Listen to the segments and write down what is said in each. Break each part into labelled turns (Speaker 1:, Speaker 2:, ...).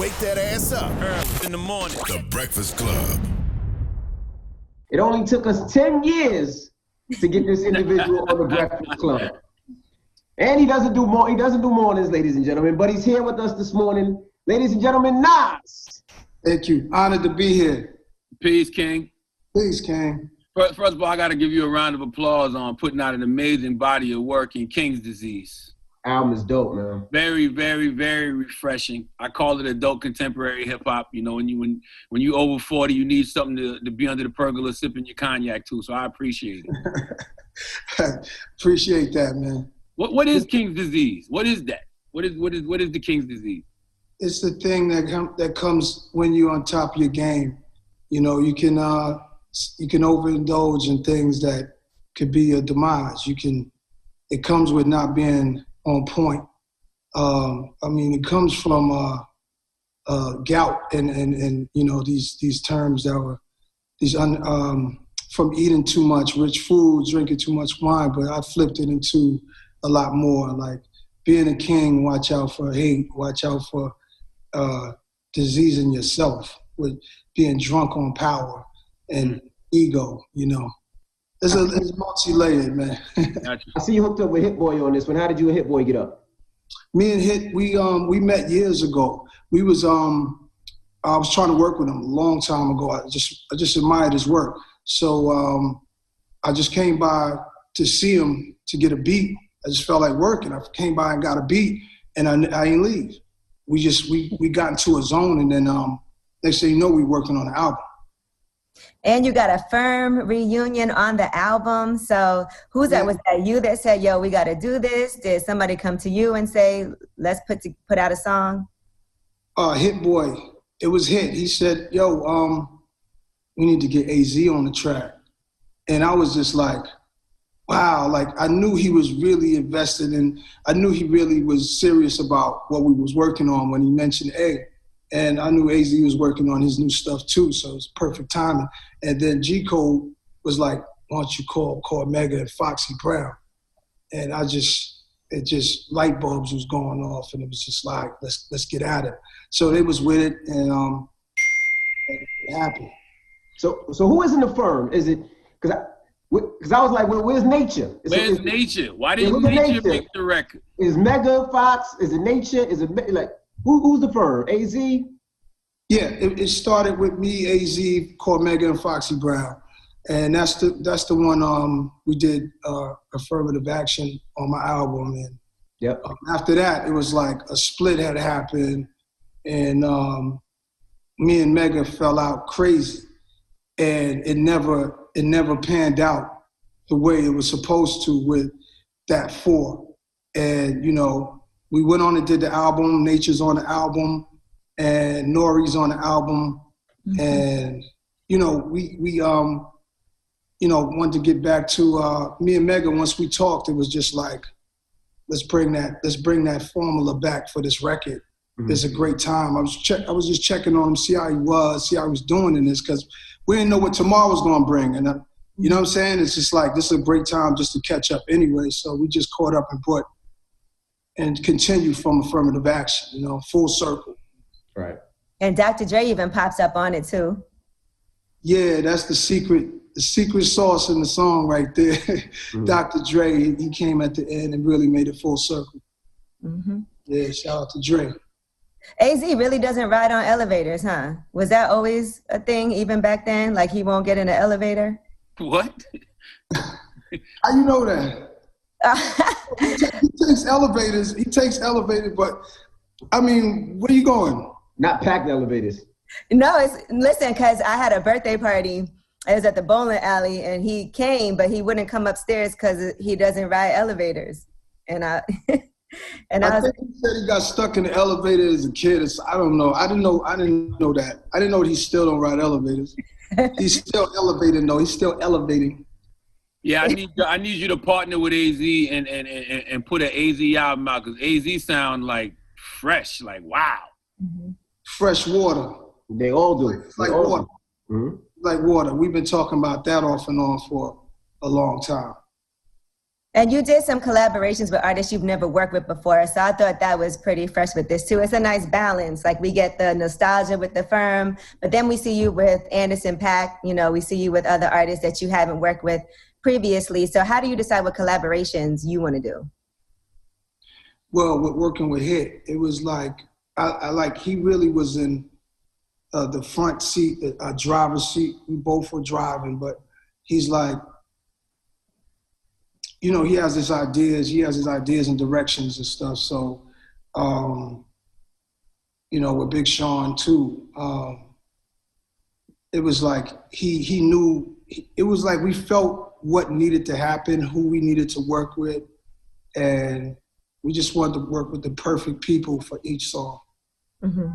Speaker 1: Wake that ass up early in the morning. The Breakfast Club.
Speaker 2: It only took us 10 years to get this individual on the Breakfast Club. And he doesn't do mornings, ladies and gentlemen, but he's here with us this morning. Ladies and gentlemen, Nas.
Speaker 3: Thank you. Honored to be here.
Speaker 4: Peace, King.
Speaker 3: Peace, King.
Speaker 4: First of all, I got to give you a round of applause on putting out an amazing body of work in King's Disease.
Speaker 2: Album is dope, man.
Speaker 4: Very, very, very refreshing. I call it adult contemporary hip hop. You know, when you over 40, you need something to be under the pergola sipping your cognac too. So I appreciate it.
Speaker 3: Appreciate that, man.
Speaker 4: What is King's Disease? What is that? What is the King's Disease?
Speaker 3: It's the thing that comes when you're on top of your game. You know, you can overindulge in things that could be a demise. It comes with not being on point. It comes from gout and you know these terms that were from eating too much rich food, drinking too much wine. But I flipped it into a lot more like being a king. Watch out for hate. Watch out for disease in yourself with being drunk on power and ego. You know. It's multi-layered, man.
Speaker 2: I see you hooked up with Hit Boy on this one. How did you and Hit Boy get up?
Speaker 3: Me and Hit, we met years ago. I was trying to work with him a long time ago. I just admired his work. So I just came by to see him to get a beat. I just felt like working. I came by and got a beat, and I didn't leave. We got into a zone, and then next thing you know, we working on an album.
Speaker 5: And you got a firm reunion on the album. So who's that? Was that you that said, yo, we got to do this? Did somebody come to you and say, let's put out a song?
Speaker 3: Hit Boy. It was Hit. He said, yo, we need to get AZ on the track. And I was just like, wow. Like, I knew he was really invested in, I knew he really was serious about what we was working on when he mentioned A. And I knew AZ was working on his new stuff too, so it was perfect timing. And then G Code was like, why don't you call Mega and Foxy Brown? And light bulbs was going off, and it was just like, let's get at it. So they was with it, and happy.
Speaker 2: So who is in the firm? Is it because I was like, where's Nature?
Speaker 4: Where's Nature? Why didn't Nature make the record?
Speaker 2: Is Mega Fox? Is it Nature? Is it like? Who's the firm? AZ?
Speaker 3: Yeah, it started with me, AZ, called Mega and Foxy Brown. And that's the one we did affirmative action on my album. And
Speaker 2: yep.
Speaker 3: After that, it was like a split had happened, and me and Mega fell out crazy. And it never panned out the way it was supposed to with that four. And, you know, we went on and did the album. Nature's on the album, and Nori's on the album. Mm-hmm. And you know, we wanted to get back to me and Mega. Once we talked, it was just like, let's bring that formula back for this record. Mm-hmm. It's a great time. I was just checking on him, see how he was doing in this, because we didn't know what tomorrow was going to bring. And you know what I'm saying? It's just like, this is a great time just to catch up anyway. So we just caught up and continue from affirmative action, you know, full circle.
Speaker 2: Right.
Speaker 5: And Dr. Dre even pops up on it too.
Speaker 3: Yeah, that's the secret sauce in the song right there. Mm-hmm. Dr. Dre, he came at the end and really made it full circle. Mm-hmm. Yeah, shout out to Dre.
Speaker 5: AZ really doesn't ride on elevators, huh? Was that always a thing even back then? Like he won't get in the elevator?
Speaker 4: What?
Speaker 3: How you know that? He takes elevators, but I mean, where you going?
Speaker 2: Not packed elevators.
Speaker 5: No, listen, because I had a birthday party. It was at the bowling alley, and he came, but he wouldn't come upstairs because he doesn't ride elevators. And I think
Speaker 3: he said he got stuck in the elevator as a kid. I don't know. I didn't know that. I didn't know he still don't ride elevators. He's still elevating though. He's still elevating.
Speaker 4: Yeah, I need you to partner with AZ and put an AZ album out, because AZ sound like fresh, like wow.
Speaker 5: Mm-hmm.
Speaker 3: Fresh water.
Speaker 2: They all do.
Speaker 3: Like water. Mm-hmm. Like water. We've been talking about that off and on for a long time.
Speaker 5: And you did some collaborations with artists you've never worked with before. So I thought that was pretty fresh with this too. It's a nice balance. Like we get the nostalgia with the firm, but then we see you with Anderson .Paak. You know, we see you with other artists that you haven't worked with previously. So how do you decide what collaborations you want to do?
Speaker 3: Well, with working with Hit, it was like, I like, he really was in the front seat, the driver's seat. We both were driving, but he's like, you know, he has his ideas and directions and stuff. So, you know, with Big Sean too, it was like he knew, it was like we felt what needed to happen, who we needed to work with, and we just wanted to work with the perfect people for each song.
Speaker 5: Mm-hmm.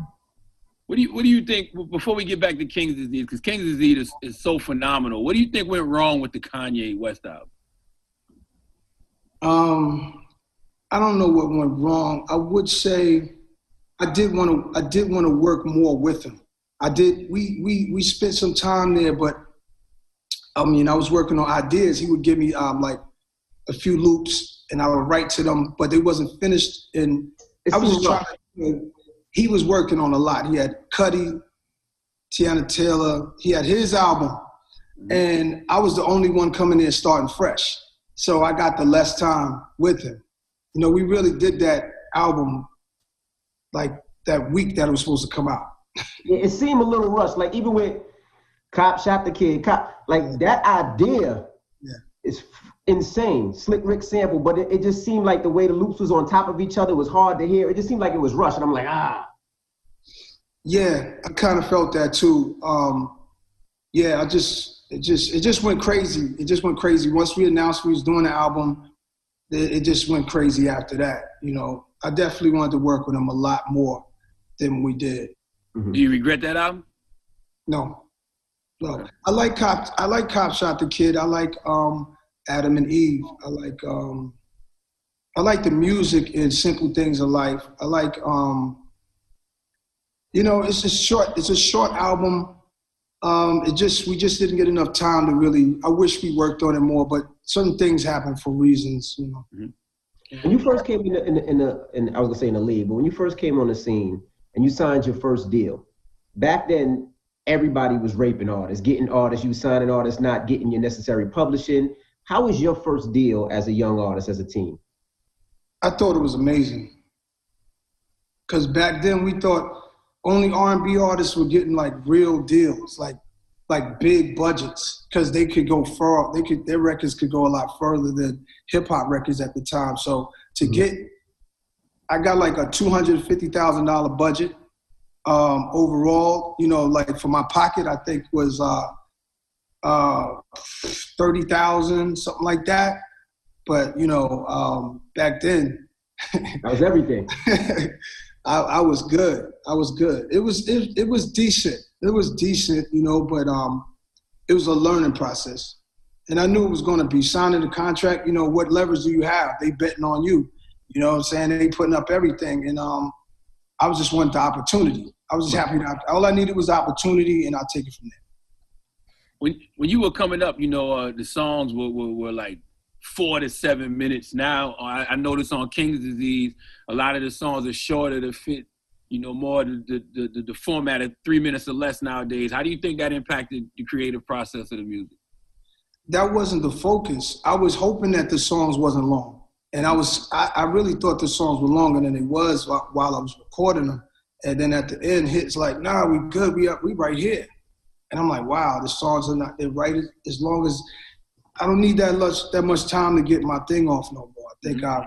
Speaker 4: What do you think, before we get back to King's Disease, because King's Disease is so phenomenal, what do you think went wrong with the Kanye West album?
Speaker 3: I don't know what went wrong. I would say I did want to work more with him. I did. We spent some time there, but I mean, I was working on ideas. He would give me like a few loops, and I would write to them, but they wasn't finished. And I was just trying to, you know, he was working on a lot. He had Cudi, Tiana Taylor. He had his album, and I was the only one coming in starting fresh. So I got the less time with him. You know, we really did that album like that week that it was supposed to come out.
Speaker 2: It seemed a little rushed. Like even with Cop Shot the Kid, like that idea is insane. Slick Rick sample, but it just seemed like the way the loops was on top of each other was hard to hear. It just seemed like it was rushed, and I'm like, Yeah, I kind of felt that too. Yeah, it just went crazy. It just went crazy. Once we announced we was doing the album, it just went crazy after that. You know, I definitely wanted to work with him a lot more than we did.
Speaker 4: Mm-hmm. Do you regret that album?
Speaker 3: No. I like Cop Shot the Kid. I like Adam and Eve. I like the music in Simple Things of Life. I like you know, it's a short album. We just didn't get enough time to really, I wish we worked on it more, but certain things happen for reasons, you know.
Speaker 2: Mm-hmm. When you first came in I was gonna say in the league, but when you first came on the scene and you signed your first deal, back then everybody was raping artists, getting artists, you signing artists, not getting your necessary publishing. How was your first deal as a young artist, as a teen?
Speaker 3: I thought it was amazing. Because back then we thought only R&B artists were getting like real deals, like big budgets, because they could go far. Their records could go a lot further than hip hop records at the time. So I got like a $250,000 budget overall. You know, like for my pocket, I think was 30,000, something like that. But you know, back then,
Speaker 2: that was everything.
Speaker 3: I was good. It was decent. It was decent, you know, but it was a learning process. And I knew it was going to be signing the contract. You know, what levers do you have? They betting on you. You know what I'm saying? They putting up everything. And I was just wanting the opportunity. I was just happy. All I needed was the opportunity, and I'll take it from there.
Speaker 4: When you were coming up, you know, the songs were like 4 to 7 minutes. Now, I noticed on King's Disease, a lot of the songs are shorter to fit, you know, more the format of 3 minutes or less nowadays. How do you think that impacted the creative process of the music?
Speaker 3: That wasn't the focus. I was hoping that the songs wasn't long. And I really thought the songs were longer than they was while I was recording them. And then at the end, Hit's like, nah, we good, we right here. And I'm like, wow, the songs are not, they're right as long as, I don't need that much time to get my thing off no more. I think I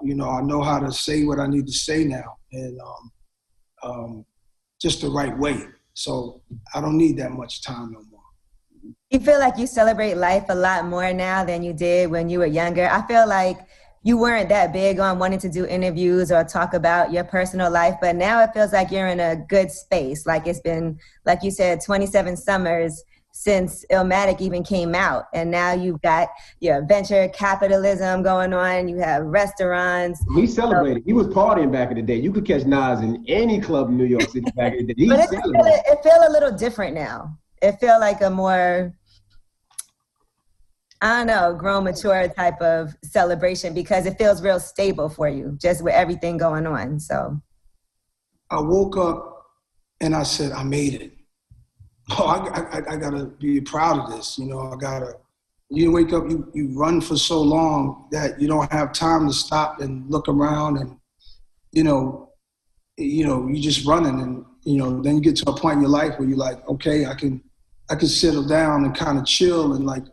Speaker 3: know how to say what I need to say now, and just the right way. So I don't need that much time no more.
Speaker 5: You feel like you celebrate life a lot more now than you did when you were younger. I feel like you weren't that big on wanting to do interviews or talk about your personal life, but now it feels like you're in a good space. Like it's been, like you said, 27 summers since Illmatic even came out. And now you've got your venture capitalism going on. You have restaurants.
Speaker 2: He celebrated. He was partying back in the day. You could catch Nas in any club in New York City back in the day.
Speaker 5: But it feel a little different now. It feel like a more... I don't know, grown, mature type of celebration because it feels real stable for you, just with everything going on. So
Speaker 3: I woke up and I said, I made it. Oh, I gotta be proud of this. You know, you wake up, you run for so long that you don't have time to stop and look around and, you're just running and, then you get to a point in your life where you're like, okay, I can settle down and kind of chill and like,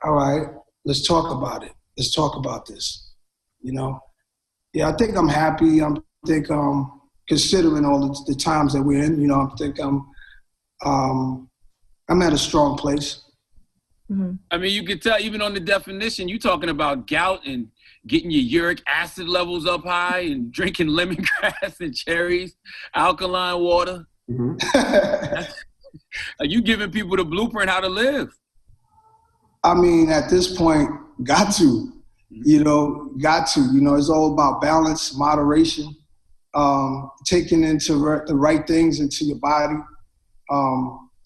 Speaker 3: all right, let's talk about it. Let's talk about this, Yeah, I think I'm happy. Considering all the times that we're in, I think I'm at a strong place.
Speaker 5: mm-hmm.
Speaker 4: I mean, you could tell even on the definition, you talking about gout and getting your uric acid levels up high and drinking lemongrass and cherries, alkaline water.
Speaker 2: Mm-hmm.
Speaker 4: Are you giving people the blueprint how to live?
Speaker 3: I mean, at this point, got to. It's all about balance, moderation, taking into the right things into your body.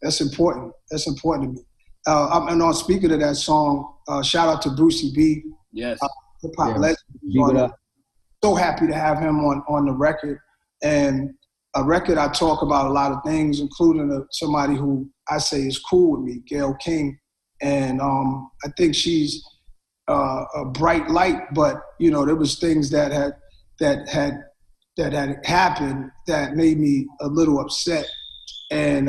Speaker 3: That's important. That's important to me. And speaking of that song, shout out to Brucey B.
Speaker 4: Yes.
Speaker 3: Hip hop legend. So happy to have him on the record. And a record I talk about a lot of things, including somebody who I say is cool with me, Gayle King. And I think she's a bright light, but there was things that had happened that made me a little upset, and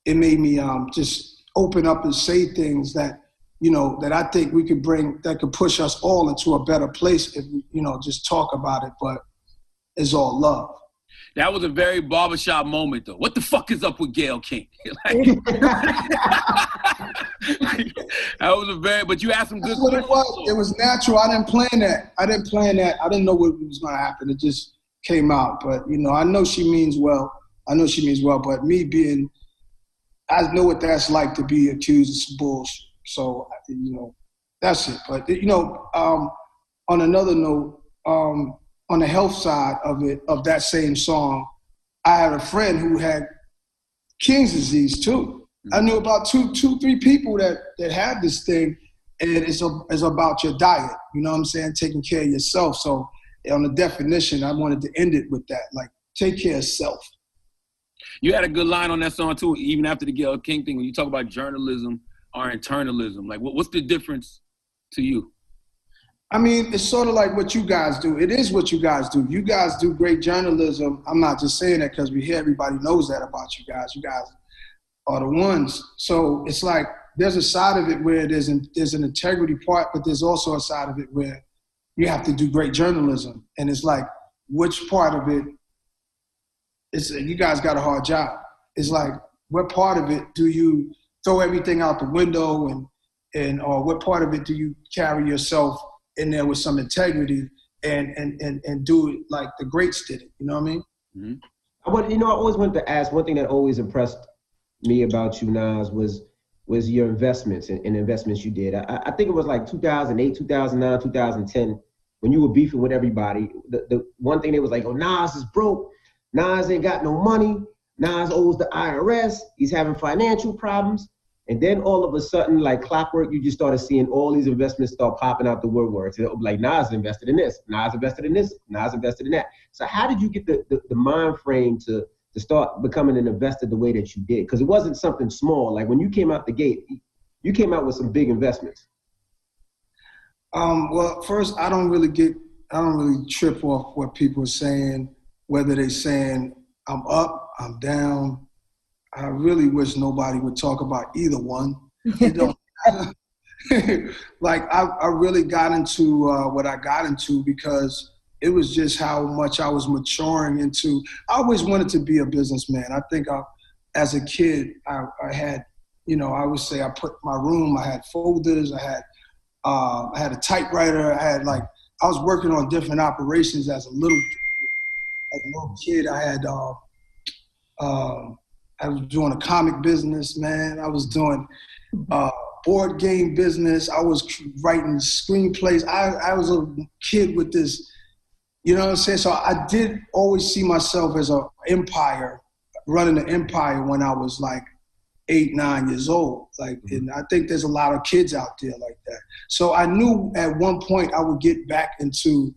Speaker 3: it made me just open up and say things that that I think we could bring, that could push us all into a better place if we just talk about it. But it's all love.
Speaker 4: That was a very barbershop moment, though. What the fuck is up with Gayle King? That was but you asked some good
Speaker 3: questions. What it was. It was natural. I didn't plan that. I didn't know what was going to happen. It just came out. But, I know she means well. But I know what that's like to be accused of some bullshit. So, that's it. But, on another note, on the health side of that same song, I had a friend who had King's disease too. I knew about two, 3 people that had this thing, and it's about your diet. You know what I'm saying? Taking care of yourself. So on the definition, I wanted to end it with that. Like, take care of self.
Speaker 4: You had a good line on that song too, even after the Gayle King thing, when you talk about journalism or internalism. Like, what's the difference to you?
Speaker 3: I mean, it's sort of like what you guys do. It is what you guys do. You guys do great journalism. I'm not just saying that because we hear everybody knows that about you guys. You guys are the ones. So it's like there's a side of it where there's an integrity part, but there's also a side of it where you have to do great journalism. And it's like, which part of it, you guys got a hard job. It's like, what part of it do you throw everything out the window or what part of it do you carry yourself in there with some integrity and do it like the greats did it? You know what I mean?
Speaker 4: Mm-hmm.
Speaker 2: But I always wanted to ask, one thing that always impressed me about you, Nas, was your investments and investments you did. I think it was like 2008, 2009, 2010, when you were beefing with everybody. The one thing they was like, oh, Nas is broke. Nas ain't got no money. Nas owes the IRS. He's having financial problems. And then all of a sudden, like clockwork, you just started seeing all these investments start popping out the woodworks. Like, Nas invested in this, Nas invested in this, Nas invested in that. So how did you get the mind frame to start becoming an investor the way that you did? Because it wasn't something small. Like, when you came out the gate, you came out with some big investments.
Speaker 3: Well, first, I don't really trip off what people are saying, whether they're saying I'm up, I'm down. I really wish nobody would talk about either one. It don't like, I really got into what I got into because it was just how much I was maturing into. I always wanted to be a businessman. I think as a kid, I had, I would say I put my room, I had folders, I had a typewriter, I was working on different operations as a little kid. I was doing a comic business, man. I was doing board game business. I was writing screenplays. I was a kid with this, you know what I'm saying? So I did always see myself as an empire, running an empire when I was like 8, 9 years old. Like, and I think there's a lot of kids out there like that. So I knew at one point I would get back into,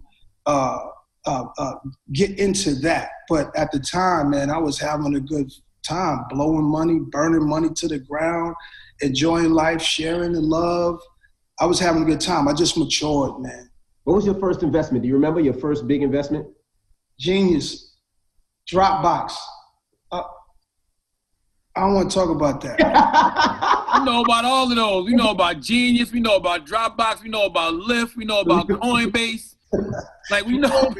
Speaker 3: get into that. But at the time, man, I was having a good time, blowing money, burning money to the ground, enjoying life, sharing the love. I was having a good time. I just matured, man.
Speaker 2: What was your first investment? Do you remember your first big investment?
Speaker 3: Genius. Dropbox. I don't want to talk about that.
Speaker 4: We know about all of those. We know about Genius. We know about Dropbox. We know about Lyft. We know about Coinbase. Like, we know.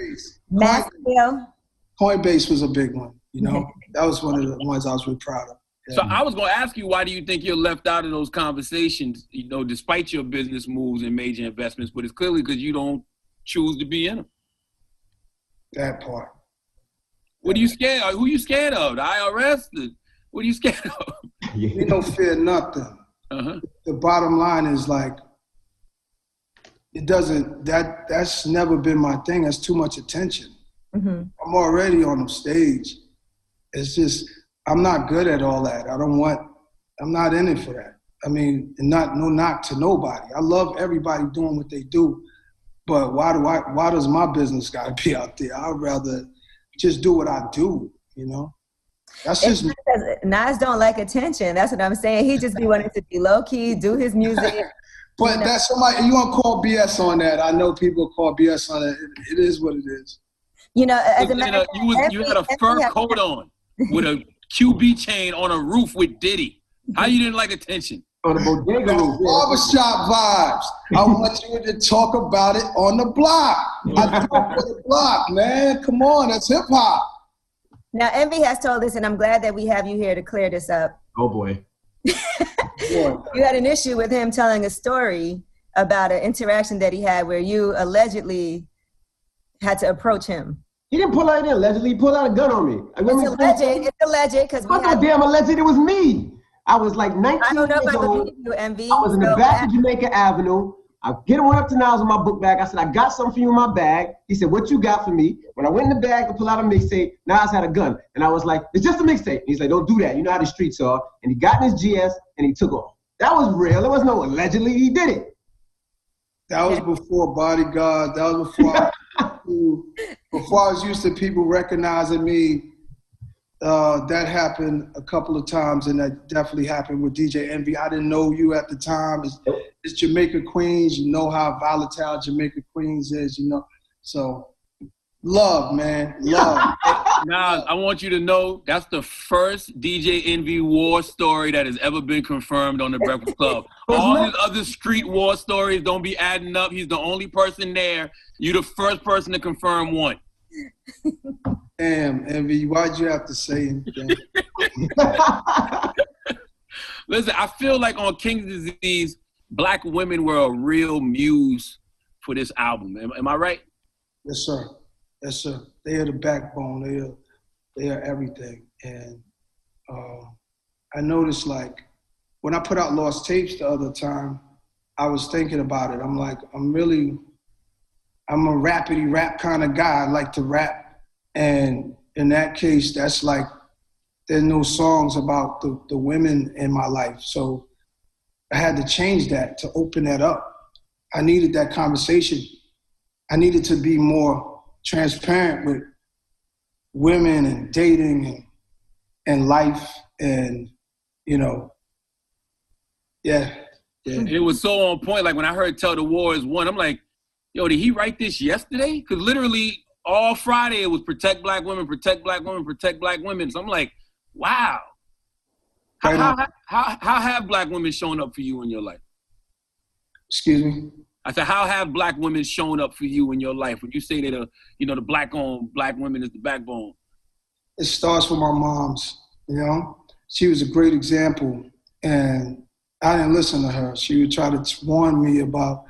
Speaker 3: Coinbase was a big one, you know. That was one of the ones I was really proud of. Yeah.
Speaker 4: So I was going to ask you, why do you think you're left out of those conversations, you know, despite your business moves and major investments, but it's clearly because you don't choose to be in them.
Speaker 3: That part.
Speaker 4: What are you scared of? Who are you scared of? The IRS? What are you scared of?
Speaker 3: You don't fear nothing. Uh-huh. The bottom line is, like, it doesn't, that's never been my thing. That's too much attention. Mm-hmm. I'm already on the stage. It's just, I'm not good at all that. I'm not in it for that. I mean, no knock to nobody. I love everybody doing what they do, but why does my business gotta be out there? I'd rather just do what I do, you know? That's just me.
Speaker 5: Nas don't like attention. That's what I'm saying. He just be wanting to be low key, do his music.
Speaker 3: But that's somebody, you want to call BS on that. I know people call BS on it. It is what it is.
Speaker 5: You know, as a matter of fact,
Speaker 4: you had a fur coat on with a QB chain on a roof with Diddy. How you didn't like attention?
Speaker 2: On the bodega roof.
Speaker 3: Barbershop vibes. I want you to talk about it on the block. I talk for the block, man. Come on, that's hip hop.
Speaker 5: Now, Envy has told us, and I'm glad that we have you here to clear this up.
Speaker 2: Oh, boy.
Speaker 5: You had an issue with him telling a story about an interaction that he had where you allegedly had to approach him.
Speaker 2: He didn't pull out allegedly. He pulled out a gun on me.
Speaker 5: It's alleged because we had...
Speaker 2: damn alleged. It was me. I was like 19
Speaker 5: I don't know
Speaker 2: years
Speaker 5: if I
Speaker 2: old.
Speaker 5: believe you, Envy.
Speaker 2: I was in the back of Jamaica Avenue. I went up to Nas with my book bag. I said, I got something for you in my bag. He said, what you got for me? When I went in the bag to pull out a mixtape, Nas had a gun. And I was like, it's just a mixtape. He's like, don't do that. You know how the streets are. And he got in his GS and he took off. That was real. There was no allegedly. He did it.
Speaker 3: That was before Bodyguard. That was before before I was used to people recognizing me. That happened a couple of times, and that definitely happened with DJ Envy. I didn't know you at the time. It's Jamaica Queens. You know how volatile Jamaica Queens is, you know. So, love, man, love.
Speaker 4: Nas, I want you to know that's the first DJ Envy war story that has ever been confirmed on the Breakfast Club. All his other street war stories don't be adding up. He's the only person there. You the first person to confirm one.
Speaker 3: Damn, Envy, why'd you have to say anything?
Speaker 4: Listen, I feel like on King's Disease, Black women were a real muse for this album. Am I right?
Speaker 3: Yes, sir. Yes, sir. They are the backbone. They are everything. And I noticed, like, when I put out Lost Tapes the other time, I was thinking about it. I'm like, I'm a rappity rap kind of guy. I like to rap. And in that case, that's like, there's no songs about the women in my life. So I had to change that to open that up. I needed that conversation. I needed to be more transparent with women and dating and life and, you know, yeah.
Speaker 4: It was so on point. Like when I heard Tell the War Is Won, I'm like, yo, did he write this yesterday? Because literally all Friday it was protect black women, protect black women, protect black women. So I'm like, wow. How have black women shown up for you in your life?
Speaker 3: Excuse me?
Speaker 4: I said, how have black women shown up for you in your life? When you say that, the black-owned black women is the backbone.
Speaker 3: It starts with my mom's, you know? She was a great example, and I didn't listen to her. She would try to warn me about,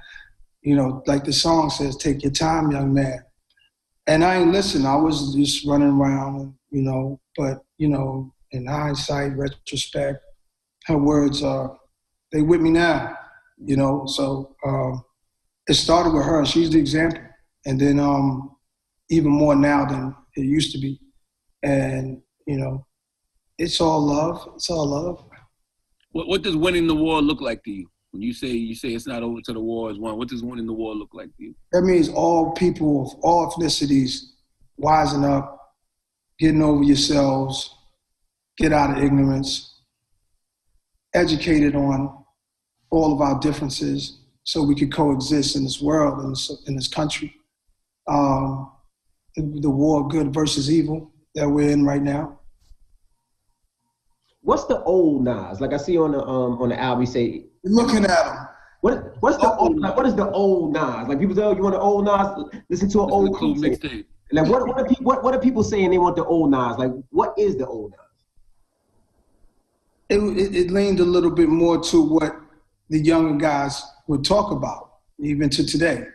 Speaker 3: like the song says, take your time, young man. And I ain't listen. I was just running around, but, in hindsight, retrospect, her words are, they with me now, So it started with her. She's the example. And then even more now than it used to be. And, it's all love. It's all love.
Speaker 4: What does winning the war look like to you? When you say it's not over till the war is won, what does winning the war look like to you?
Speaker 3: That means all people of all ethnicities wising up, getting over yourselves, get out of ignorance, educated on all of our differences so we could coexist in this world, in this country. The war, good versus evil, that we're in right now.
Speaker 2: What's the old Nas? Like I see on the album, you say.
Speaker 3: Looking at him.
Speaker 2: What's the old? Like, what is the old Nas? Like people say, oh, you want the old Nas? Listen to an old mixtape. Like what are people saying they want the old Nas? Like what is the old Nas?
Speaker 3: It leaned a little bit more to what the younger guys would talk about, even to today.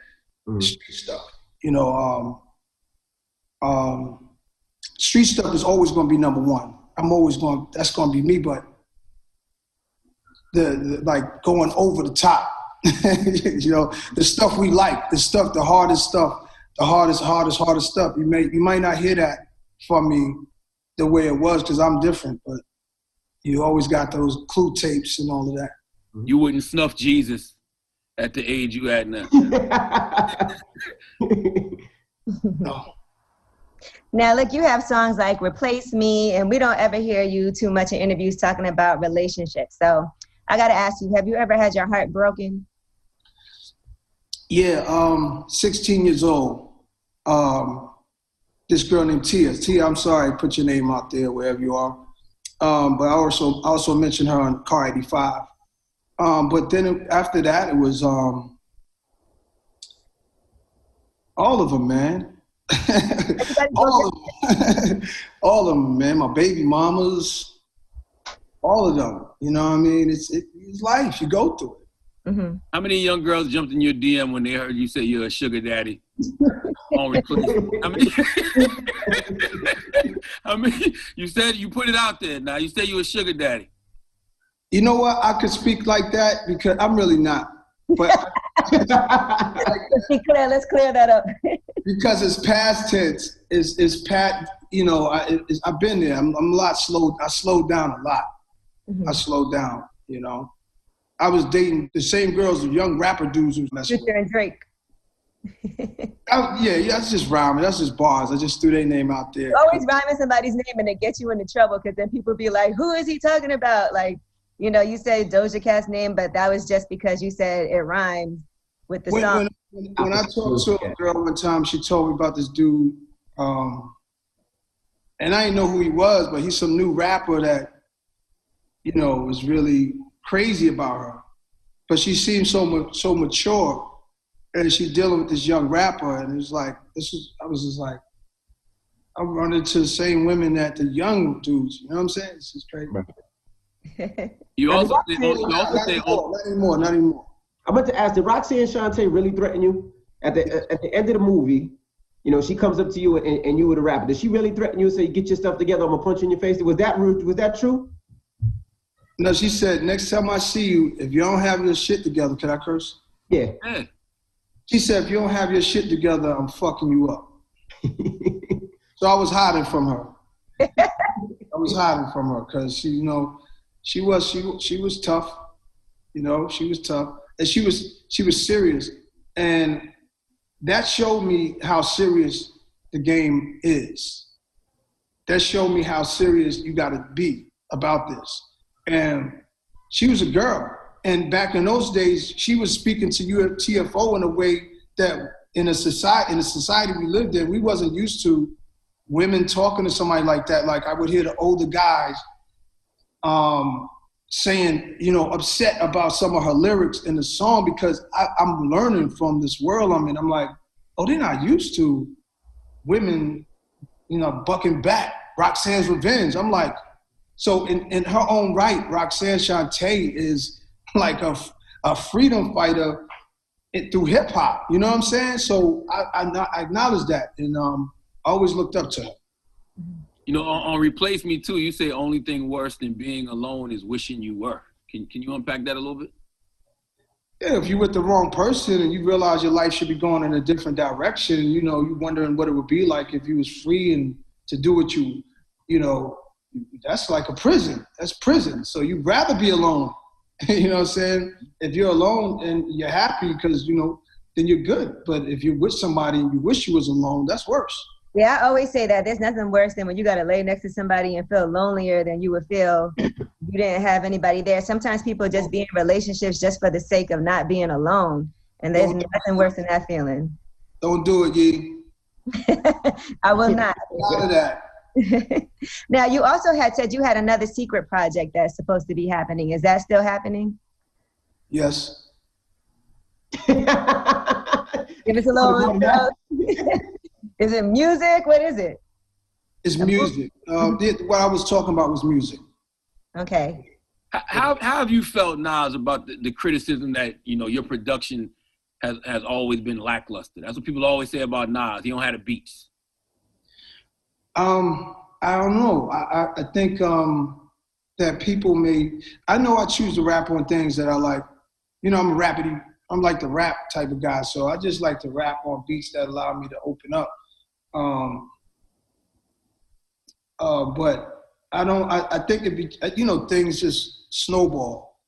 Speaker 3: Street stuff. You know, street stuff is always going to be number one. That's going to be me, but the like going over the top, you know, the stuff we like, the hardest stuff, the hardest stuff. You might not hear that from me the way it was because I'm different, but you always got those clue tapes and all of that.
Speaker 4: You wouldn't snuff Jesus at the age you at now.
Speaker 3: No.
Speaker 5: Now, look, you have songs like Replace Me, and we don't ever hear you too much in interviews talking about relationships. So I got to ask you, have you ever had your heart broken?
Speaker 3: Yeah, 16 years old. This girl named Tia. Tia, I'm sorry, put your name out there wherever you are. But I also mentioned her on Car 85. But then after that, it was all of them, man. all of them, man. My baby mamas, all of them. You know what I mean? It's life. You go through it.
Speaker 5: Mm-hmm.
Speaker 4: How many young girls jumped in your DM when they heard you say you're a sugar daddy? On replacement. I mean, you said you put it out there. Now you say you're a sugar daddy.
Speaker 3: You know what? I could speak like that because I'm really not. But
Speaker 5: let's clear that up.
Speaker 3: Because it's past tense. It's past. You know, I've been there. I'm a lot slow. I slowed down a lot.
Speaker 5: Mm-hmm.
Speaker 3: I slowed down. You know, I was dating the same girls, the young rapper dudes who was messing with.
Speaker 5: Future and Drake.
Speaker 3: Yeah, that's just rhyming. That's just bars. I just threw their name out there.
Speaker 5: Always rhyming somebody's name and it gets you into trouble because then people be like, "Who is he talking about?" Like, you know, you said Doja Cat's name, but that was just because you said it rhymed with the song.
Speaker 3: When I talked to a girl one time, she told me about this dude, and I didn't know who he was, but he's some new rapper that, you know, was really crazy about her. But she seemed so mature, and she's dealing with this young rapper, and it was like, I was just like, I'm running to the same women that the young dudes, you know what I'm saying? This is crazy.
Speaker 4: You also say,
Speaker 3: not anymore.
Speaker 2: I'm about to ask, did Roxanne Shante really threaten you? At the end of the movie, you know, she comes up to you and you were the rapper. Did she really threaten you and say, get your stuff together, I'm gonna punch you in your face? Was that true?
Speaker 3: No, she said, next time I see you, if you don't have your shit together, can I curse?
Speaker 2: Yeah.
Speaker 3: She said, if you don't have your shit together, I'm fucking you up. So I was hiding from her. Because she, you know, she was tough. You know, she was tough. And she was serious. And that showed me how serious the game is. That showed me how serious you gotta be about this. And she was a girl. And back in those days, she was speaking to TFO in a way that in a society we lived in, we wasn't used to women talking to somebody like that. Like I would hear the older guys saying, you know, upset about some of her lyrics in the song because I'm learning from this world I'm in. I'm like, oh, they're not used to women, you know, bucking back. Roxanne's revenge. I'm like, so in her own right, Roxanne Shante is like a freedom fighter through hip hop. You know what I'm saying? So I acknowledge that, and I always looked up to her.
Speaker 4: You know, on Replace Me Too, you say only thing worse than being alone is wishing you were. Can you unpack that a little bit?
Speaker 3: Yeah, if you're with the wrong person and you realize your life should be going in a different direction, you know, you're wondering what it would be like if you was free and to do what you know, that's like a prison. That's prison. So you'd rather be alone. You know what I'm saying? If you're alone and you're happy because, you know, then you're good. But if you're with somebody and you wish you was alone, that's worse.
Speaker 5: Yeah, I always say that there's nothing worse than when you got to lay next to somebody and feel lonelier than you would feel if you didn't have anybody there. Sometimes people just be in relationships just for the sake of not being alone. And there's nothing worse than that feeling.
Speaker 3: Don't do it, Yee.
Speaker 5: I will not.
Speaker 3: Out of that.
Speaker 5: Now, you also had said you had another secret project that's supposed to be happening. Is that still happening?
Speaker 3: Yes.
Speaker 5: Give us a little. Is it music? What is it?
Speaker 3: It's music. What I was talking about was music.
Speaker 5: Okay.
Speaker 4: How have you felt, Nas, about the criticism that, you know, your production has always been lackluster? That's what people always say about Nas. He don't have the beats.
Speaker 3: I don't know. I think that people I know I choose to rap on things that I like. You know, I'm like the rap type of guy, so I just like to rap on beats that allow me to open up. But I think you know, things just snowball.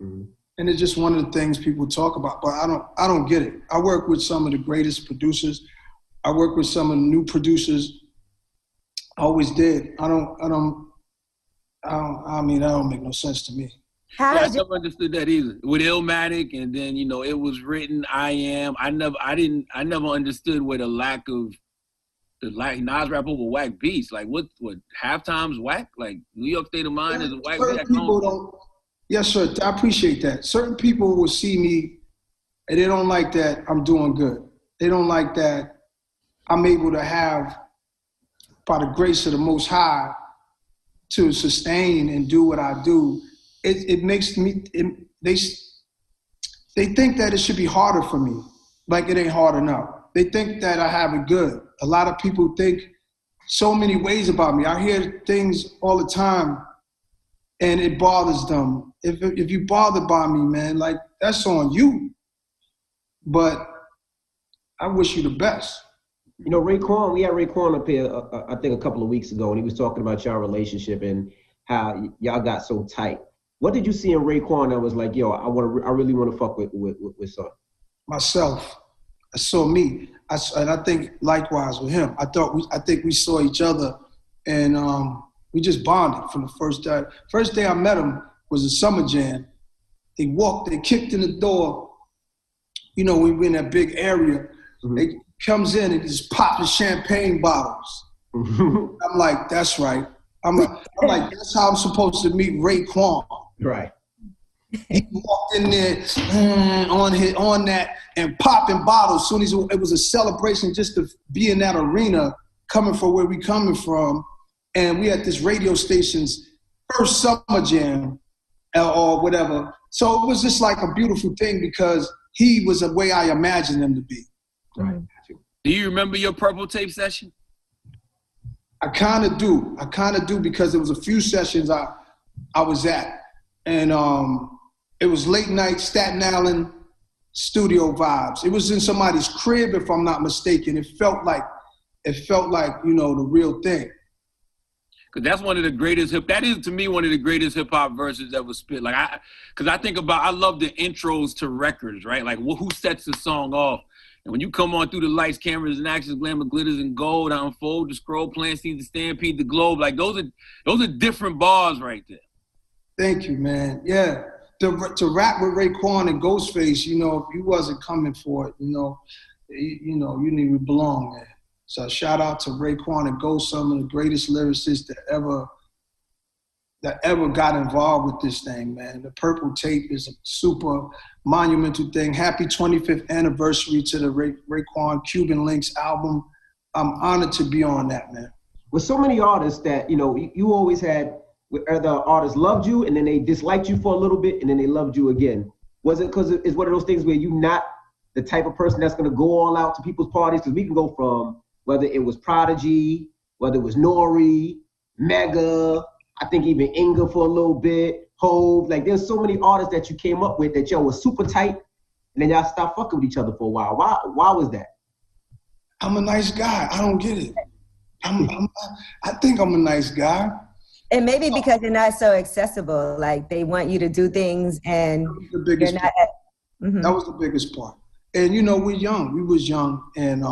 Speaker 3: Mm-hmm. And it's just one of the things people talk about, but I don't get it. I work with some of the greatest producers. I work with some of the new producers. I always did. I don't make no sense to me.
Speaker 4: I never understood that either. With Illmatic, and then, you know, it was written I never understood where the lack of Nas rap over whack beats. Like what Halftime's whack? Like New York State of Mind is a whack beat.
Speaker 3: People don't. Yes, sir. I appreciate that. Certain people will see me and they don't like that I'm doing good. They don't like that I'm able to have, by the grace of the Most High, to sustain and do what I do. It makes me, they think that it should be harder for me, like it ain't hard enough. They think that I have it good. A lot of people think so many ways about me. I hear things all the time and it bothers them. If you bothered by me, man, like that's on you. But I wish you the best.
Speaker 2: You know, Rayquan, we had Rayquan up here, I think a couple of weeks ago, and he was talking about your relationship and how y'all got so tight. What did you see in Rayquan that was like, yo, I really want to fuck with son?
Speaker 3: Myself. I saw me. And I think likewise with him. I think we saw each other and we just bonded from the first day. First day I met him was a summer jam. They kicked in the door. You know, we were in that big area. Mm-hmm. They comes in and just popping champagne bottles. Mm-hmm. I'm like, that's right. I'm like, that's how I'm supposed to meet Rayquan.
Speaker 2: Right.
Speaker 3: He walked in there on that and popping bottles. Soon as it was a celebration just to be in that arena, coming from where we coming from. And we had this radio station's first summer jam or whatever. So it was just like a beautiful thing because he was the way I imagined him to be.
Speaker 2: Right.
Speaker 4: Do you remember your Purple Tape session?
Speaker 3: I kind of do because there was a few sessions I was at. And it was late night Staten Island studio vibes. It was in somebody's crib, if I'm not mistaken. It felt like, you know, the real thing.
Speaker 4: Cause that's one of the greatest that is to me one of the greatest hip hop verses ever spit. Like I love the intros to records, right? Like who sets the song off? And when you come on through the lights, cameras, and actions, glamour, glitters, and gold, I unfold the scroll, plant seeds, the stampede, the globe. Like those are different bars right there.
Speaker 3: Thank you, man. Yeah. To rap with Rayquan and Ghostface, you know, if you wasn't coming for it, you didn't even belong there. So shout out to Rayquan and Ghost, some of the greatest lyricists that ever got involved with this thing, man. The Purple Tape is a super monumental thing. Happy 25th anniversary to the Rayquan Cuban Links album. I'm honored to be on that, man.
Speaker 2: With so many artists that, you know, you always had, where the artists loved you and then they disliked you for a little bit and then they loved you again. Was it because it's one of those things where you're not the type of person that's going to go all out to people's parties? Because we can go from whether it was Prodigy, whether it was Nori, Mega, I think even Inga for a little bit, Hove. Like there's so many artists that you came up with that y'all was super tight and then y'all stopped fucking with each other for a while. Why was that?
Speaker 3: I'm a nice guy. I don't get it. I think I'm a nice guy.
Speaker 5: And maybe because you're not so accessible, like they want you to do things and
Speaker 3: the biggest
Speaker 5: you're not.
Speaker 3: That was the biggest part. And you know, we're young. We was young, and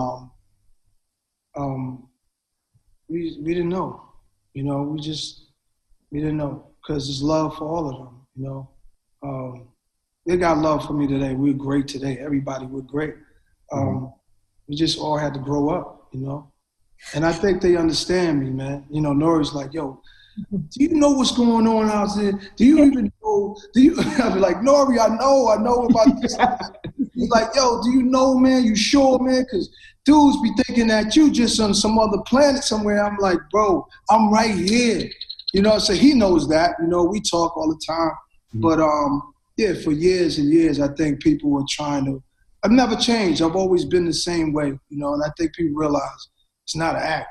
Speaker 3: we didn't know. You know, we didn't know, because there's love for all of them. You know, they got love for me today. We're great today. Everybody, we're great. We just all had to grow up. You know, and I think they understand me, man. You know, Nori's like, yo, do you know what's going on out there? Do you even know? I'll be like, Nori, I know about this. He's like, yo, do you know, man? You sure, man? Because dudes be thinking that you just on some other planet somewhere. I'm like, bro, I'm right here. You know, so he knows that. You know, we talk all the time. But yeah, for years and years, I think people were trying to. I've never changed. I've always been the same way. You know, and I think people realize it's not an act.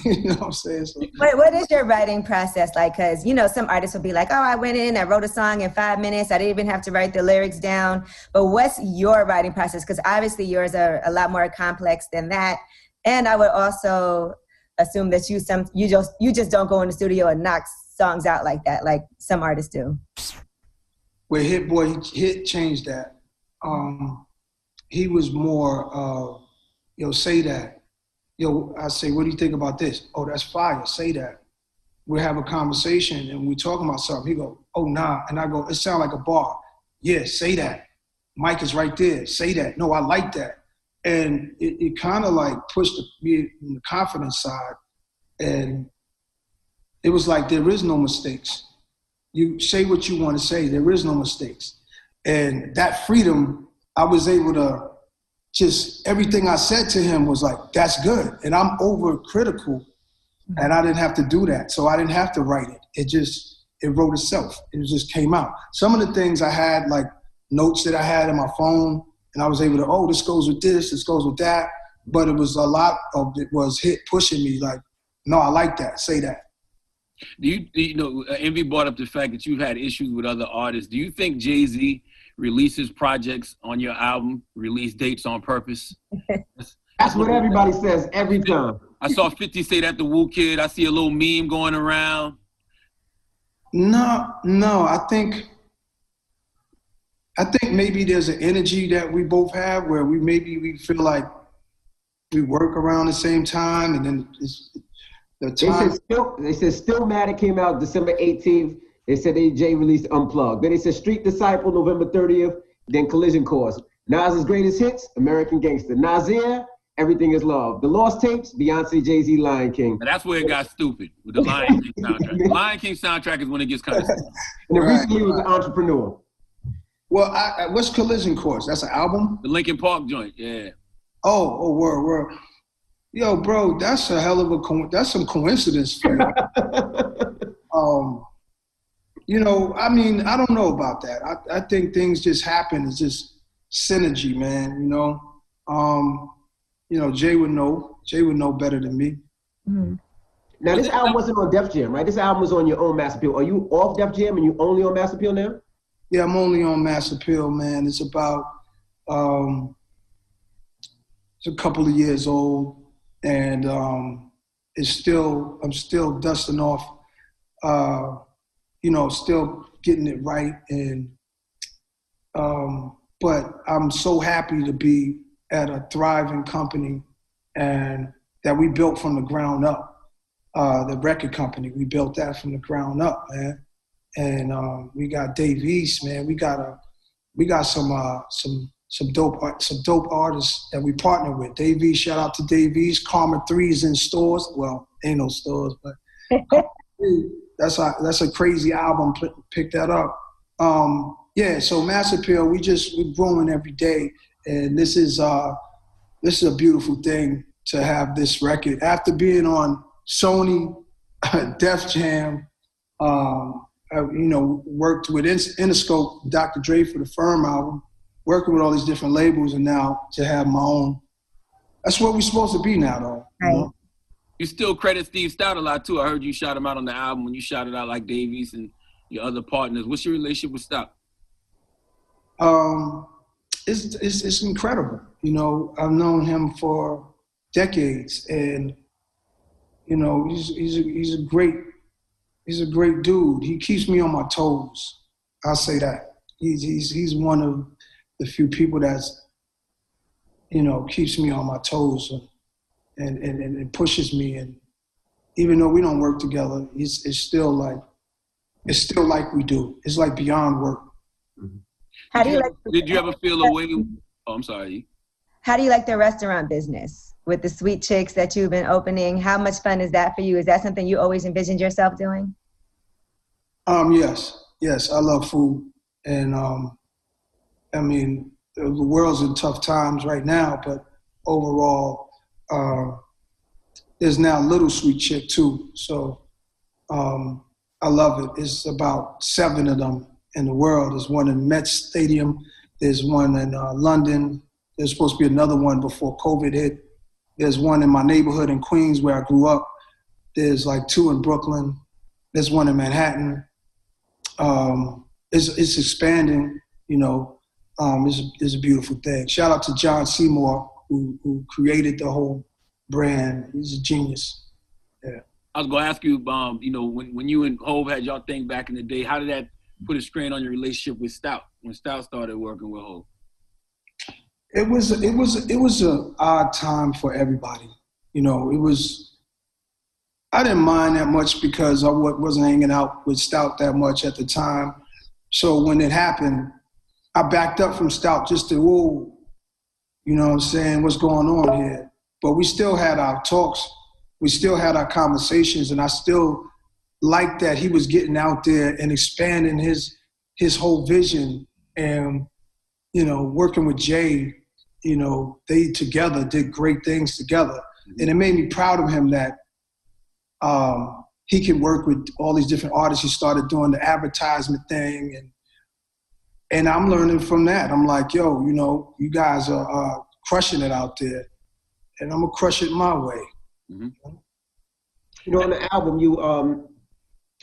Speaker 3: You know what I'm saying? So,
Speaker 5: what is your writing process like? Because, you know, some artists will be like, oh, I went in, I wrote a song in 5 minutes. I didn't even have to write the lyrics down. But what's your writing process? Because obviously yours are a lot more complex than that. And I would also assume that you just don't go in the studio and knock songs out like that, like some artists do.
Speaker 3: Where Hit changed that. He was more, say that. Yo, I say, what do you think about this? Oh, that's fire, say that. We'll have a conversation and we're talking about something. He go, oh, nah. And I go, it sounds like a bar. Yeah, say that. Mike is right there, say that. No, I like that. And it kind of like pushed me in the confidence side. And it was like, there is no mistakes. You say what you want to say, there is no mistakes. And that freedom, I was able to just, everything I said to him was like, that's good. And I'm overcritical, and I didn't have to do that. So I didn't have to write it. It wrote itself. It just came out. Some of the things I had, like notes that I had in my phone, and I was able to, oh, this goes with this goes with that. But it was a lot of it was Hit pushing me like, no, I like that, say that.
Speaker 4: Do you know, Envy brought up the fact that you've had issues with other artists. Do you think JayZ releases projects on your album, release dates on purpose?
Speaker 2: That's what everybody says every time.
Speaker 4: I saw 50 say that to Wu Kid. I see a little meme going around.
Speaker 3: No, I think maybe there's an energy that we both have where we feel like we work around the same time, and then the time.
Speaker 2: They said Stillmatic came out December 18th. They said Jay released Unplugged. Then they said Street Disciple November 30th. Then Collision Course. Nas's Greatest Hits, American Gangster. Nasir, Everything Is Love. The Lost Tapes, Beyonce, JayZ, Lion King.
Speaker 4: And that's where it got stupid with the Lion King soundtrack. The Lion King soundtrack is when it gets kind of stupid.
Speaker 2: And then recently was The Entrepreneur.
Speaker 3: Well, what's Collision Course? That's an album?
Speaker 4: The Linkin Park joint, yeah.
Speaker 3: Oh, word. Yo, bro, that's a hell of that's some coincidence for you. You know, I mean, I don't know about that. I think things just happen. It's just synergy, man, you know. You know, Jay would know. Jay would know better than me.
Speaker 2: Mm-hmm. Now, this album wasn't on Def Jam, right? This album was on your own Mass Appeal. Are you off Def Jam and you only on Mass Appeal now?
Speaker 3: Yeah, I'm only on Mass Appeal, man. It's about, it's a couple of years old, and I'm still dusting off, you know, still getting it right. And, but I'm so happy to be at a thriving company and that we built from the ground up. The record company, we built that from the ground up, man. And we got Dave East, man. We got some dope artists that we partner with. Dave East, shout out to Dave East. Karma 3 is in stores. Well, ain't no stores, but that's a crazy album. Pick that up. Yeah, so Mass Appeal, we're growing every day, and this is a beautiful thing to have this record after being on Sony, Def Jam. You know, worked with Interscope, Dr. Dre for the Firm album, working with all these different labels, and now to have my own. That's what we're supposed to be now, though.
Speaker 5: Right.
Speaker 3: You know?
Speaker 4: You still credit Steve Stout a lot, too. I heard you shout him out on the album when you shouted out like Davies and your other partners. What's your relationship with Stout?
Speaker 3: It's incredible. You know, I've known him for decades, and you know, he's a great He's a great dude. He keeps me on my toes. I'll say that. He's one of the few people that's, you know, keeps me on my toes and pushes me. And even though we don't work together, it's still like we do. It's like beyond work.
Speaker 5: How do you like?
Speaker 4: Did you ever feel a way? Oh, I'm sorry. How
Speaker 5: do you like the restaurant business with the sweet chicks that you've been opening? How much fun is that for you? Is that something you always envisioned yourself doing?
Speaker 3: Yes, I love food, and I mean, the world's in tough times right now, but overall, there's now Little Sweet Chick too. So I love it. It's about 7 of them in the world. There's one in Met Stadium. There's one in London. There's supposed to be another one before COVID hit. There's one in my neighborhood in Queens where I grew up. There's like 2 in Brooklyn. There's one in Manhattan. It's expanding, you know. It's a beautiful thing. Shout out to John Seymour who created the whole brand. He's a genius. Yeah.
Speaker 4: I was gonna ask you, you know, when you and Hov had y'all thing back in the day, how did that put a strain on your relationship with Stout when Stout started working with Hov?
Speaker 3: It was an odd time for everybody. You know, I didn't mind that much because I wasn't hanging out with Stout that much at the time. So when it happened, I backed up from Stout just to, whoa, you know what I'm saying, what's going on here? But we still had our talks. We still had our conversations, and I still liked that he was getting out there and expanding his whole vision. And, you know, working with Jay, you know, they together did great things together. And it made me proud of him that he can work with all these different artists. He started doing the advertisement thing, and I'm learning from that. I'm like, yo, you know, you guys are crushing it out there, and I'm gonna crush it my way.
Speaker 2: Mm-hmm. You know, on the album, you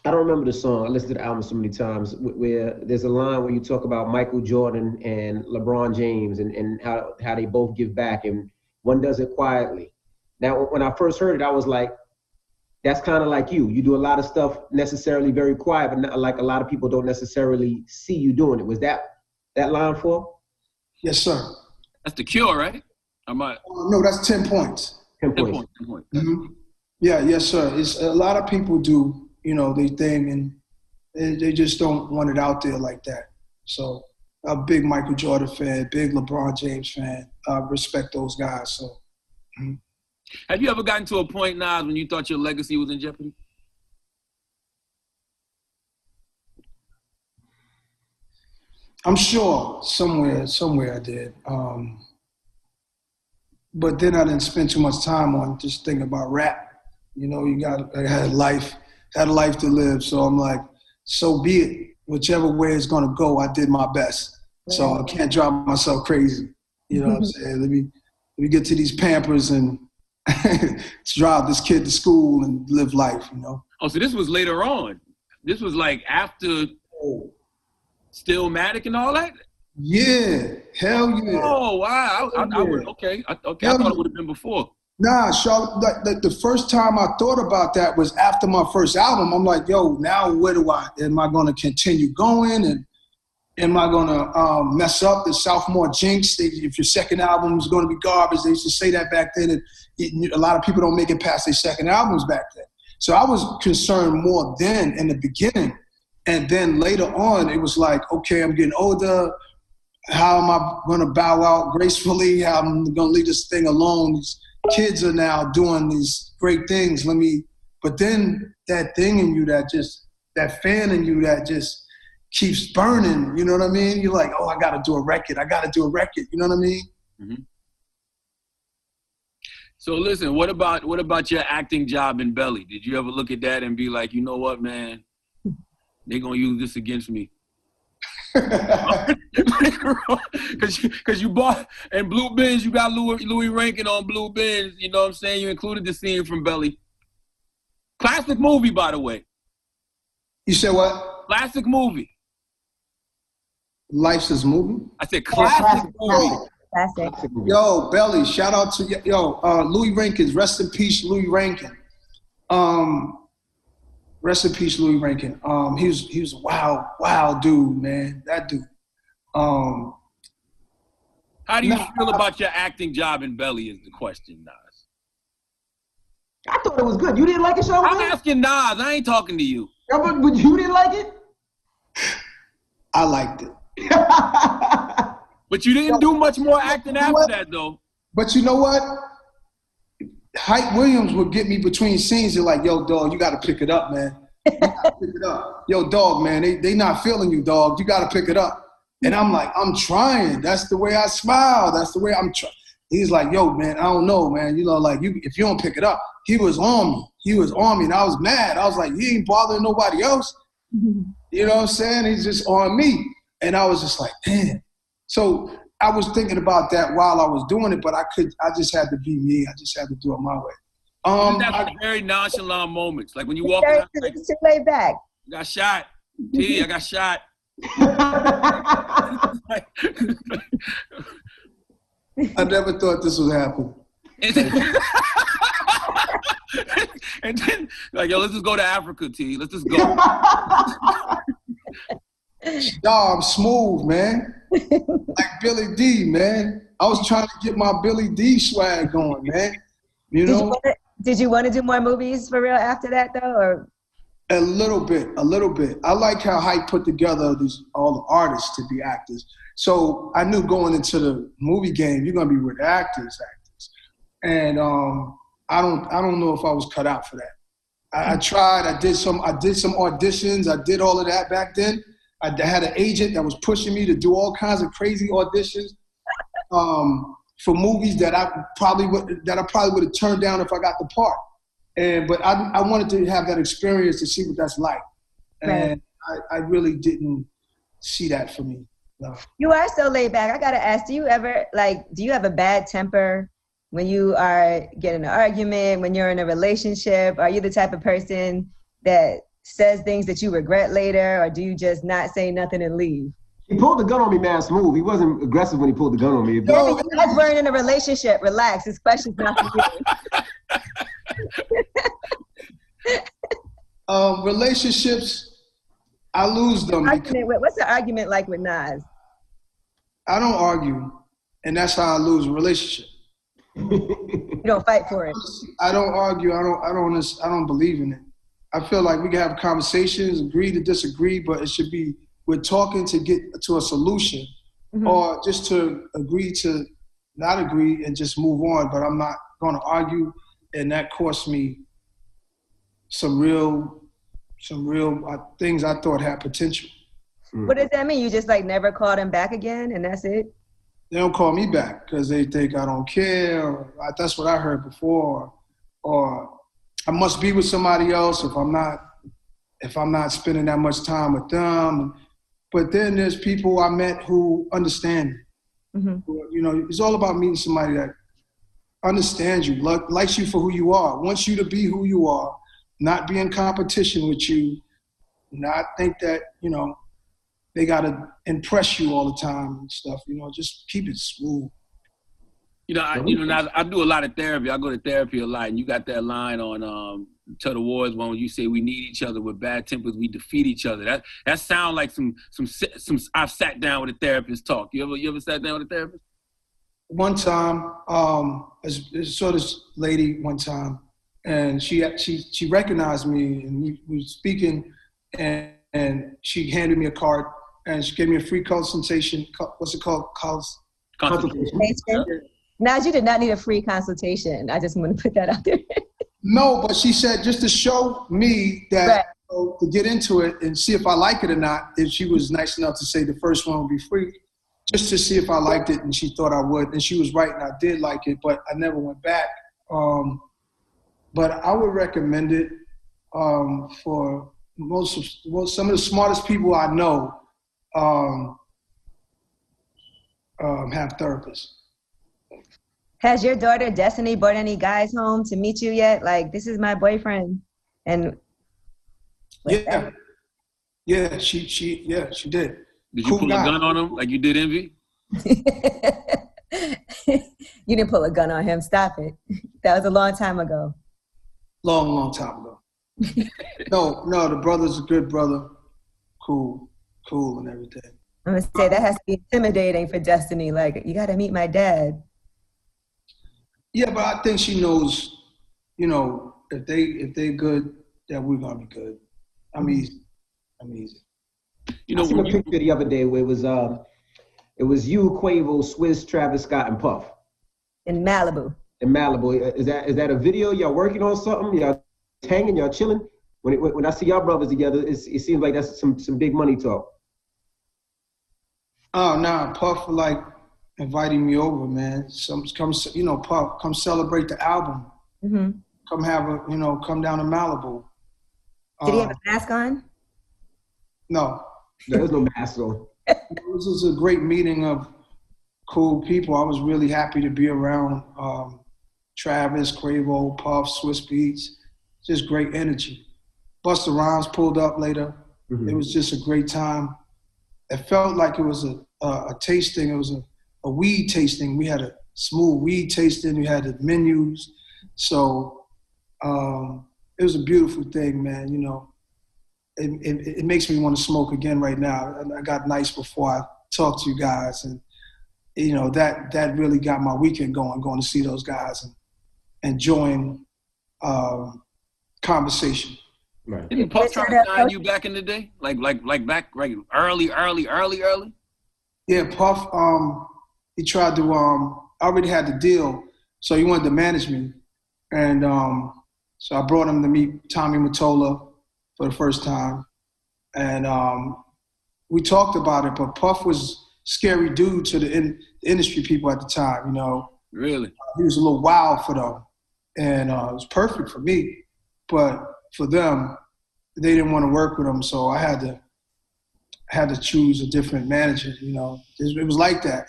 Speaker 2: I don't remember the song. I listened to the album so many times where there's a line where you talk about Michael Jordan and LeBron James and how they both give back, and one does it quietly. Now, when I first heard it, I was like, that's kind of like you. You do a lot of stuff necessarily very quiet, but not, like a lot of people don't necessarily see you doing it. Was that line for?
Speaker 3: Yes, sir.
Speaker 4: That's The Cure, right?
Speaker 3: No, that's 10 points.
Speaker 2: 10 points.
Speaker 4: 10 points.
Speaker 3: Mm-hmm. Yeah, yes, sir. It's a lot of people do, you know, their thing, and they just don't want it out there like that. So I'm a big Michael Jordan fan, big LeBron James fan. I respect those guys. So. Mm-hmm.
Speaker 4: Have you ever gotten to a point, Nas, when you thought your legacy was in jeopardy?
Speaker 3: I'm sure somewhere I did. But then I didn't spend too much time on just thinking about rap. You know, I had a life to live. So I'm like, so be it. Whichever way it's gonna go, I did my best. So I can't drive myself crazy. You know what I'm saying? Let me get to these Pampers and drive this kid to school and live life, you know?
Speaker 4: Oh, so this was later on. This was like after Stillmatic and all that?
Speaker 3: Yeah, hell yeah.
Speaker 4: Oh, wow. I thought it would have been before.
Speaker 3: Nah, Charlotte, the first time I thought about that was after my first album. I'm like, yo, now am I going to continue going? And am I going to mess up the sophomore jinx? If your second album is going to be garbage, they used to say that back then. And a lot of people don't make it past their second albums back then. So I was concerned more then in the beginning. And then later on, it was like, okay, I'm getting older. How am I going to bow out gracefully? How am I going to leave this thing alone? These kids are now doing these great things. But then that thing in you that fan in you that just keeps burning, you know what I mean? You're like, oh, I got to do a record. You know what I mean?
Speaker 4: Mm-hmm. So listen, what about your acting job in Belly? Did you ever look at that and be like, you know what, man? They're going to use this against me. Because you bought, and Blue Bins, you got Louis Rankin on Blue Bins, you know what I'm saying? You included the scene from Belly. Classic movie, by the way.
Speaker 3: You said what?
Speaker 4: Classic movie.
Speaker 3: Life's His Movie?
Speaker 4: I said classic movie.
Speaker 5: Classic.
Speaker 3: Yo, Belly, shout out to Louis Rankin. Rest in peace, Louis Rankin. Rest in peace, Louis Rankin. He was a wild dude, man. That dude.
Speaker 4: How do you feel about your acting job in Belly is the question, Nas.
Speaker 2: I thought it was good. You didn't like it, Charlamagne?
Speaker 4: I'm asking Nas. I ain't talking to you.
Speaker 2: Yeah, but you didn't like it?
Speaker 3: I liked it.
Speaker 4: But you didn't do much more acting after that, though.
Speaker 3: But you know what? Hype Williams would get me between scenes and like, yo, dog, you got to pick it up, man. You got to pick it up. Yo, dog, man, they not feeling you, dog. You got to pick it up. And I'm like, I'm trying. That's the way I smile. That's the way I'm trying. He's like, yo, man, I don't know, man. You know, like, if you don't pick it up. He was on me. He was on me, and I was mad. I was like, he ain't bothering nobody else. You know what I'm saying? He's just on me. And I was just like, damn. So I was thinking about that while I was doing it, but I just had to be me. I just had to do it my way.
Speaker 4: That's very nonchalant moments. Like when you walk out, like,
Speaker 5: too laid back.
Speaker 4: I got shot. T, I got shot.
Speaker 3: I never thought this would happen.
Speaker 4: And then, like, yo, let's just go to Africa, T. Let's just go.
Speaker 3: Nah, I'm smooth, man. Like Billy D, man. I was trying to get my Billy D swag going, man. You know?
Speaker 5: Did you want to do more movies for real after that, though? Or?
Speaker 3: A little bit. I like how Hype put together all the artists to be actors. So I knew going into the movie game, you're gonna be with actors. And I don't know if I was cut out for that. I tried. I did some auditions. I did all of that back then. I had an agent that was pushing me to do all kinds of crazy auditions for movies that I probably would have turned down if I got the part. But I wanted to have that experience to see what that's like. And I really didn't see that for me. No.
Speaker 5: You are so laid back. I gotta ask, do you have a bad temper when you are getting an argument, when you're in a relationship? Are you the type of person that says things that you regret later, or do you just not say nothing and leave?
Speaker 2: He pulled the gun on me, man, smooth. He wasn't aggressive when he pulled the gun on me.
Speaker 5: Yeah, you guys weren't in a relationship. Relax. This question's not for
Speaker 3: you. Relationships, I lose them.
Speaker 5: What's the argument like with Nas?
Speaker 3: I don't argue, and that's how I lose a relationship.
Speaker 5: You don't fight for it.
Speaker 3: I don't argue. I don't believe in it. I feel like we can have conversations, agree to disagree, but it should be we're talking to get to a solution, or just to agree to not agree and just move on. But I'm not going to argue, and that cost me some real things I thought had potential.
Speaker 5: What does that mean? You just like never called him back again, and that's it?
Speaker 3: They don't call me back because they think I don't care. Or that's what I heard before. Or I must be with somebody else if I'm not spending that much time with them. But then there's people I met who understand. You know, it's all about meeting somebody that understands you, likes you for who you are, wants you to be who you are, not be in competition with you, not think that, you know, they got to impress you all the time and stuff, you know, just keep it smooth.
Speaker 4: I do a lot of therapy. I go to therapy a lot, and you got that line on To the Wars one where you say we need each other. With bad tempers, we defeat each other. That sounds like some I've sat down with a therapist talk. You ever sat down with a therapist?
Speaker 3: One time, I saw this lady one time, and she recognized me, and we were speaking, and she handed me a card, and she gave me a free consultation. What's it called?
Speaker 5: Consultation. Nas, you did not need a free consultation. I just want to put that out there.
Speaker 3: No, but she said just to show me that, to get into it and see if I like it or not, if she was nice enough to say the first one would be free, just to see if I liked it, and she thought I would. And she was right, and I did like it, but I never went back. But I would recommend it for some of the smartest people I know have therapists.
Speaker 5: Has your daughter Destiny brought any guys home to meet you yet? Like, this is my boyfriend, and
Speaker 3: yeah, she did.
Speaker 4: Did you pull a gun on him like you did Envy?
Speaker 5: You didn't pull a gun on him. Stop it. That was a long time ago.
Speaker 3: Long time ago. No, the brother's a good brother. Cool and everything.
Speaker 5: I'm gonna say that has to be intimidating for Destiny. Like, you gotta meet my dad.
Speaker 3: Yeah, but I think she knows, you know, if they good, that we're gonna be good. I'm easy.
Speaker 2: You know, I seen a picture the other day where it was you, Quavo, Swiss, Travis Scott, and Puff.
Speaker 5: In Malibu.
Speaker 2: Is that a video? Y'all working on something? Y'all hanging? Y'all chilling? When I see y'all brothers together, it seems like that's some big money talk.
Speaker 3: Oh, nah, Puff like inviting me over, man. Puff, come celebrate the album.
Speaker 5: Mm-hmm.
Speaker 3: Come down to Malibu.
Speaker 5: Did he have a mask on?
Speaker 3: No.
Speaker 2: There was no mask on.
Speaker 3: This was a great meeting of cool people. I was really happy to be around Travis, Quavo, Puff, Swiss Beats. Just great energy. Busta Rhymes pulled up later. Mm-hmm. It was just a great time. It felt like it was a tasting. It was a weed tasting. We had a smooth weed tasting. We had the menus. So it was a beautiful thing, man. You know, it makes me want to smoke again right now. I got nice before I talked to you guys, and you know that really got my weekend going to see those guys and enjoying conversation.
Speaker 4: Right. Didn't Puff try to sign you back in the day? Like back right early?
Speaker 3: Yeah, Puff, he tried to, I already had the deal, so he wanted to manage me. And so I brought him to meet Tommy Mottola for the first time. And we talked about it, but Puff was a scary dude to the industry people at the time, you know.
Speaker 4: Really?
Speaker 3: He was a little wild for them. And it was perfect for me. But for them, they didn't want to work with him, so I had to choose a different manager. You know, it was like that.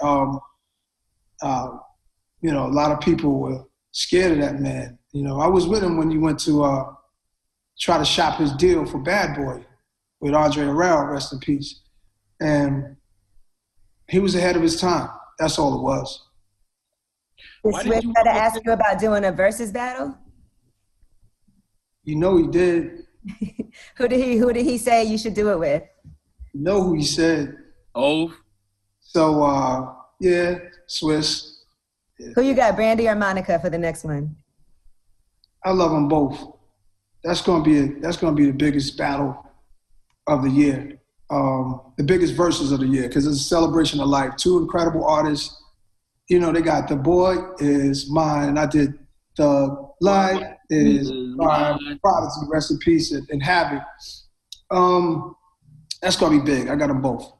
Speaker 3: You know, a lot of people were scared of that man. You know, I was with him when he went to try to shop his deal for Bad Boy with Andre Harrell, rest in peace, and he was ahead of his time. That's all it was.
Speaker 5: Did Swift try to ask you about doing a versus battle?
Speaker 3: You know he did.
Speaker 5: Who did he say you should do it with?
Speaker 3: You know who he said.
Speaker 4: Oh.
Speaker 3: So yeah, Swiss. Yeah.
Speaker 5: Who you got, Brandy or Monica, for the next one?
Speaker 3: I love them both. That's gonna be the biggest battle of the year, the biggest verses of the year, because it's a celebration of life. Two incredible artists. You know, they got The Boy Is Mine, and I did The Life Is Mine, Prodigy, rest in peace, and Havoc. That's gonna be big. I got them both.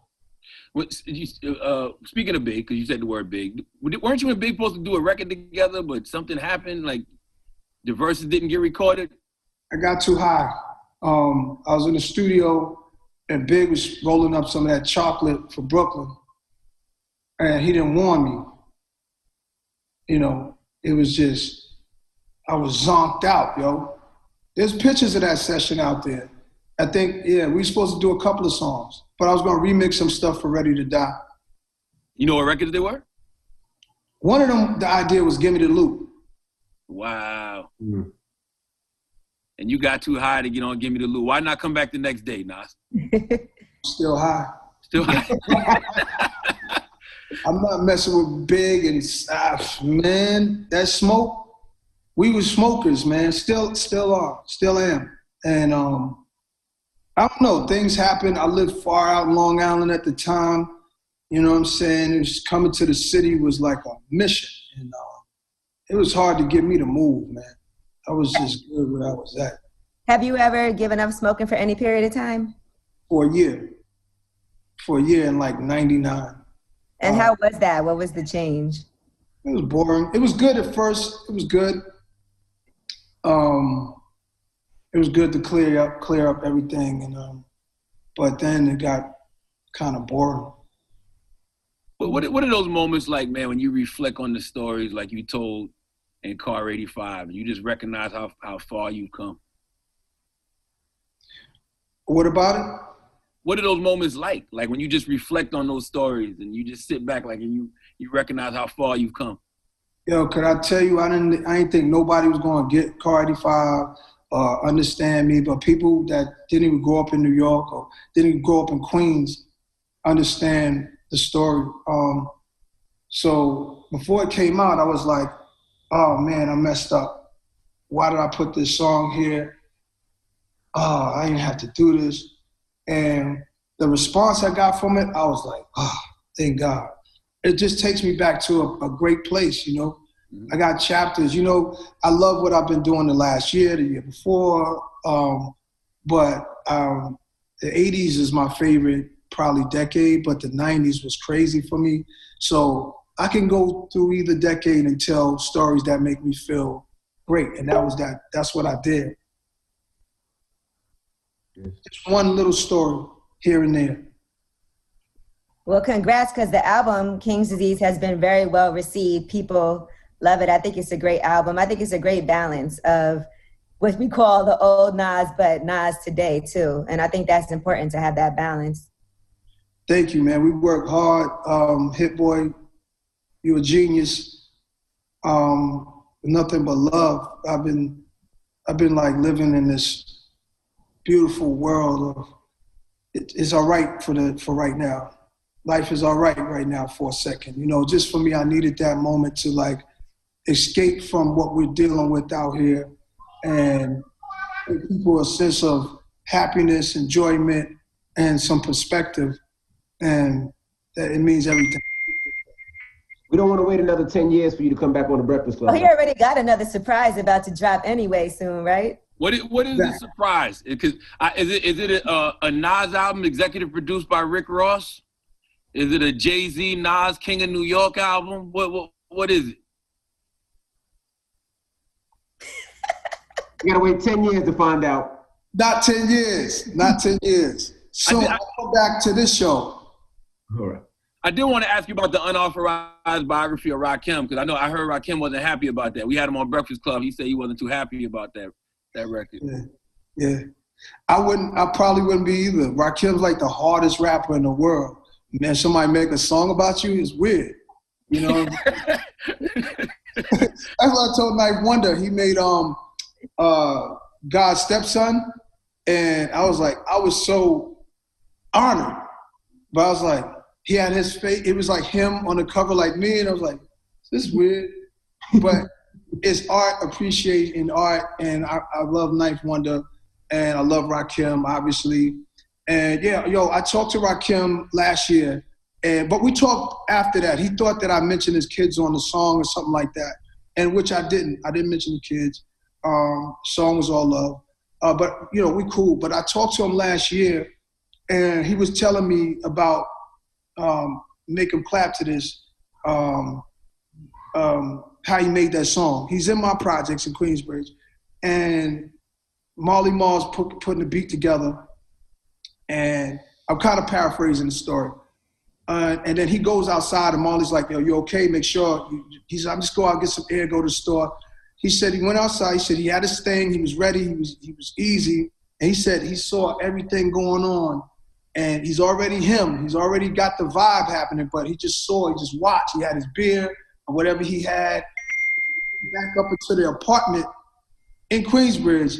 Speaker 4: Speaking of big, because you said the word big, weren't you and Big supposed to do a record together, but something happened, like the verses didn't get recorded?
Speaker 3: I got too high. I was in the studio, and Big was rolling up some of that chocolate for Brooklyn, and he didn't warn me. You know, it was just, I was zonked out, yo. There's pictures of that session out there. I think, yeah, we were supposed to do a couple of songs, but I was going to remix some stuff for Ready to Die.
Speaker 4: You know what records they were?
Speaker 3: One of them, the idea was Give Me the Loop.
Speaker 4: Wow. Mm. And you got too high to get on Give Me the Loop. Why not come back the next day, Nas?
Speaker 3: Still high.
Speaker 4: Still high.
Speaker 3: I'm not messing with Big and man, that smoke. We were smokers, man. Still are, still am. And I don't know, things happen. I lived far out in Long Island at the time. You know what I'm saying? It was coming to the city was like a mission. And it was hard to get me to move, man. I was just good where I was at.
Speaker 5: Have you ever given up smoking for any period of time?
Speaker 3: For a year. For a year in like 99.
Speaker 5: And how was that? What was the change?
Speaker 3: It was boring. It was good at first. It was good. It was good to clear up everything, and but then it got kind of boring.
Speaker 4: What are those moments like, man, when you reflect on the stories like you told in Car 85, and you just recognize how far you've come?
Speaker 3: What about it?
Speaker 4: What are those moments like? Like when you just reflect on those stories and you just sit back, like, and you recognize how far you've come.
Speaker 3: Yo, could I tell you, I didn't think nobody was going to get Car 85 understand me, but people that didn't even grow up in New York or didn't even grow up in Queens understand the story. So before it came out, I was like, oh man, I messed up. Why did I put this song here? Oh, I didn't have to do this. And the response I got from it, I was like, oh, thank God. It just takes me back to a great place, you know. I got chapters, you know. I love what I've been doing the last year, the year before, but the 80s is my favorite probably decade, but the 90s was crazy for me. So I can go through either decade and tell stories that make me feel great, and that's what I did. Just one little story here and there.
Speaker 5: Well, congrats, because the album King's Disease has been very well received. People love it. I think it's a great album. I think it's a great balance of what we call the old Nas, but Nas today too. And I think that's important to have that balance.
Speaker 3: Thank you, man. We work hard. Hit Boy, you're a genius. Nothing but love. I've been like living in this beautiful world of it's all right for right now. Life is all right now for a second. You know, just for me, I needed that moment to like escape from what we're dealing with out here and give people a sense of happiness, enjoyment, and some perspective. And that it means everything.
Speaker 2: We don't want to wait another 10 years for you to come back on the Breakfast Club.
Speaker 5: Oh, he already got another surprise about to drop anyway soon, right?
Speaker 4: What is the surprise? Because is it a Nas album executive produced by Rick Ross? Is it a JayZ Nas King of New York album? What is it?
Speaker 2: You gotta wait 10 years to find out.
Speaker 3: Not 10 years. Not 10 years. So I'll go back to this show.
Speaker 2: All right.
Speaker 4: I did want to ask you about the unauthorized biography of Rakim, because I heard Rakim wasn't happy about that. We had him on Breakfast Club. He said he wasn't too happy about that record.
Speaker 3: Yeah. I probably wouldn't be either. Rakim's like the hardest rapper in the world. Man, somebody make a song about you is weird. You know? That's what I told Knife Wonder. He made God's Stepson, and I was so honored. But I was like, he had his face, it was like him on the cover like me, and I was like, this is weird. But it's art, appreciating art, and I love Knife Wonder, and I love Rakim, obviously. And yeah, I talked to Rakim last year, but we talked after that. He thought that I mentioned his kids on the song or something like that, and which I didn't. I didn't mention the kids. Song was all love. But, we cool. But I talked to him last year, and he was telling me about Make Him Clap to This, how he made that song. He's in my projects in Queensbridge, and Marley Marl's putting the beat together, and I'm kind of paraphrasing the story. And then he goes outside, and Marley's like, yo, you okay? Make sure. He said, I'm just go out, get some air, go to the store. He said he went outside. He said he had his thing. He was ready. He was easy. And he said he saw everything going on. And he's already him. He's already got the vibe happening, but he just watched. He had his beer or whatever he had. Back up into the apartment in Queensbridge.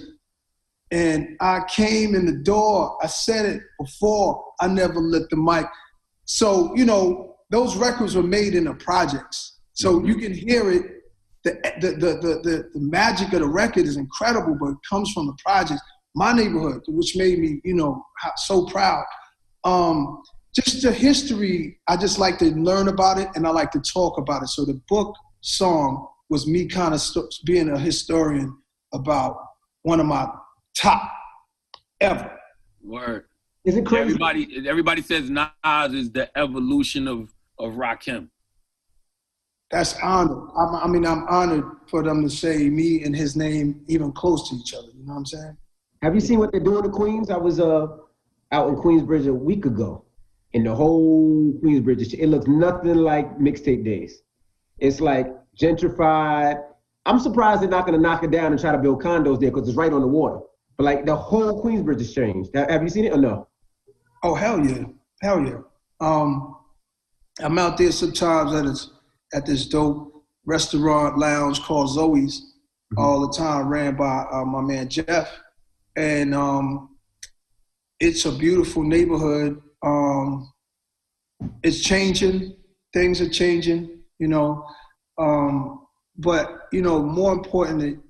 Speaker 3: And I came in the door. I said it before. I never lit the mic. So, those records were made in the projects. So you can hear it. The magic of the record is incredible, but it comes from the projects. My neighborhood, which made me, so proud. Just the history, I just like to learn about it, and I like to talk about it. So the book song was me kind of being a historian about one of my top ever.
Speaker 4: Word.
Speaker 2: Is it crazy?
Speaker 4: Everybody says Nas is the evolution of Rakim.
Speaker 3: That's honored. I'm honored for them to say me and his name even close to each other. You know what I'm saying?
Speaker 2: Have you seen what they're doing to Queens? I was out in Queensbridge a week ago, and the whole Queensbridge, it looks nothing like mixtape days. It's like gentrified. I'm surprised they're not going to knock it down and try to build condos there because it's right on the water. But like the whole Queensbridge has changed. Have you seen it or no?
Speaker 3: Oh, hell yeah. Hell yeah. I'm out there sometimes at this dope restaurant lounge called Zoe's. all the time, ran by my man Jeff. And it's a beautiful neighborhood. It's changing, things are changing, you know. But, you know, more important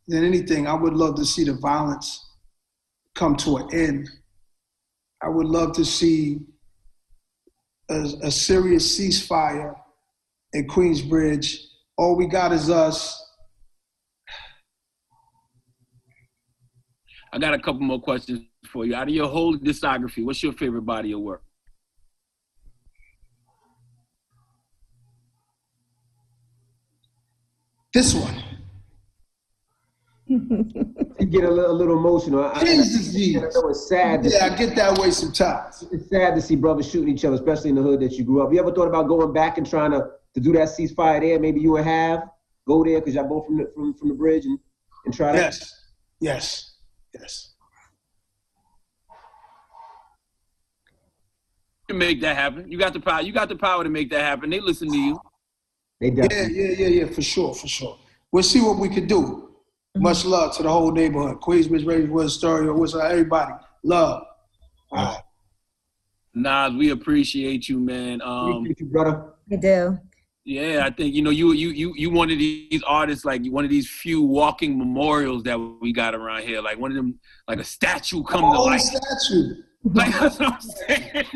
Speaker 3: than anything, I would love to see the violence come to an end. I would love to see a serious ceasefire in Queensbridge. All we got is us.
Speaker 4: I got a couple more questions for you. Out of your whole discography, what's your favorite body of work?
Speaker 3: This one.
Speaker 2: You get a little emotional.
Speaker 3: Jesus,
Speaker 2: I know it's sad.
Speaker 3: I get that way sometimes.
Speaker 2: It's sad to see brothers shooting each other, especially in the hood that you grew up. You ever thought about going back and trying to do that ceasefire there? Maybe you and Have go there because y'all both from the bridge and try that?
Speaker 3: Yes.
Speaker 4: You can make that happen. You got the power. You got the power to make that happen. They listen to you.
Speaker 2: They definitely.
Speaker 3: Yeah, for sure. We'll see what we can do. Much love to the whole neighborhood. Queensbridge, Ravenswood, Astoria, everybody. Love. All right.
Speaker 4: Nas, we appreciate you, man.
Speaker 2: Appreciate you, brother.
Speaker 5: We do.
Speaker 4: Yeah, I think, you know, you one of these artists, like one of these few walking memorials that we got around here. Like one of them, like a statue come to life.
Speaker 3: Statue.
Speaker 4: Like, that's what I'm saying.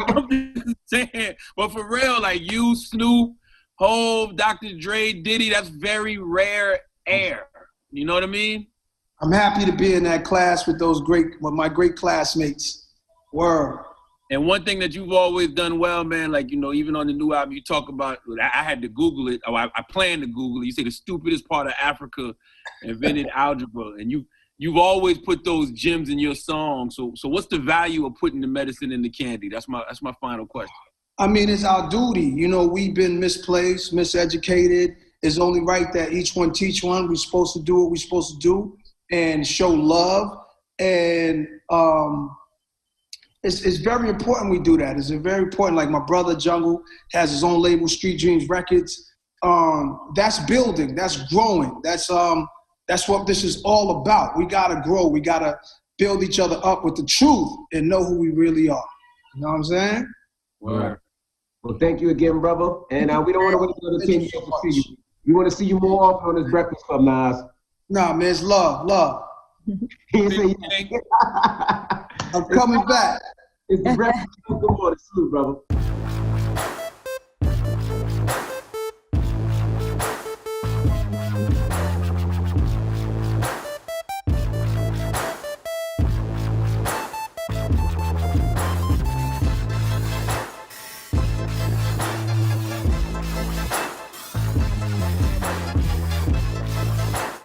Speaker 4: I'm just saying. But for real, like you, Snoop, Hov, Dr. Dre, Diddy, that's very rare air. You know what I mean?
Speaker 3: I'm happy to be in that class with my great classmates. Word.
Speaker 4: And one thing that you've always done well, man, like, you know, even on the new album, you talk about, I had to Google it, or I plan to Google it. You say the stupidest part of Africa invented algebra. And you've always put those gems in your songs. So what's the value of putting the medicine in the candy? That's my final question.
Speaker 3: I mean, it's our duty. You know, we've been misplaced, miseducated. It's only right that each one teach one. We're supposed to do what we're supposed to do and show love. And it's very important we do that. It's very important. Like my brother Jungle has his own label, Street Dreams Records. That's building. That's growing. That's what this is all about. We gotta grow. We gotta build each other up with the truth and know who we really are. You know what I'm saying?
Speaker 4: Word.
Speaker 2: Well, thank you again, brother. And we don't want to wait another 10 years to see you. We want to see you more often on this Breakfast Club, Nas.
Speaker 3: Nah, man, it's love.
Speaker 2: I'm
Speaker 3: coming back.
Speaker 2: It's the Breakfast Club. Come on, salute, brother.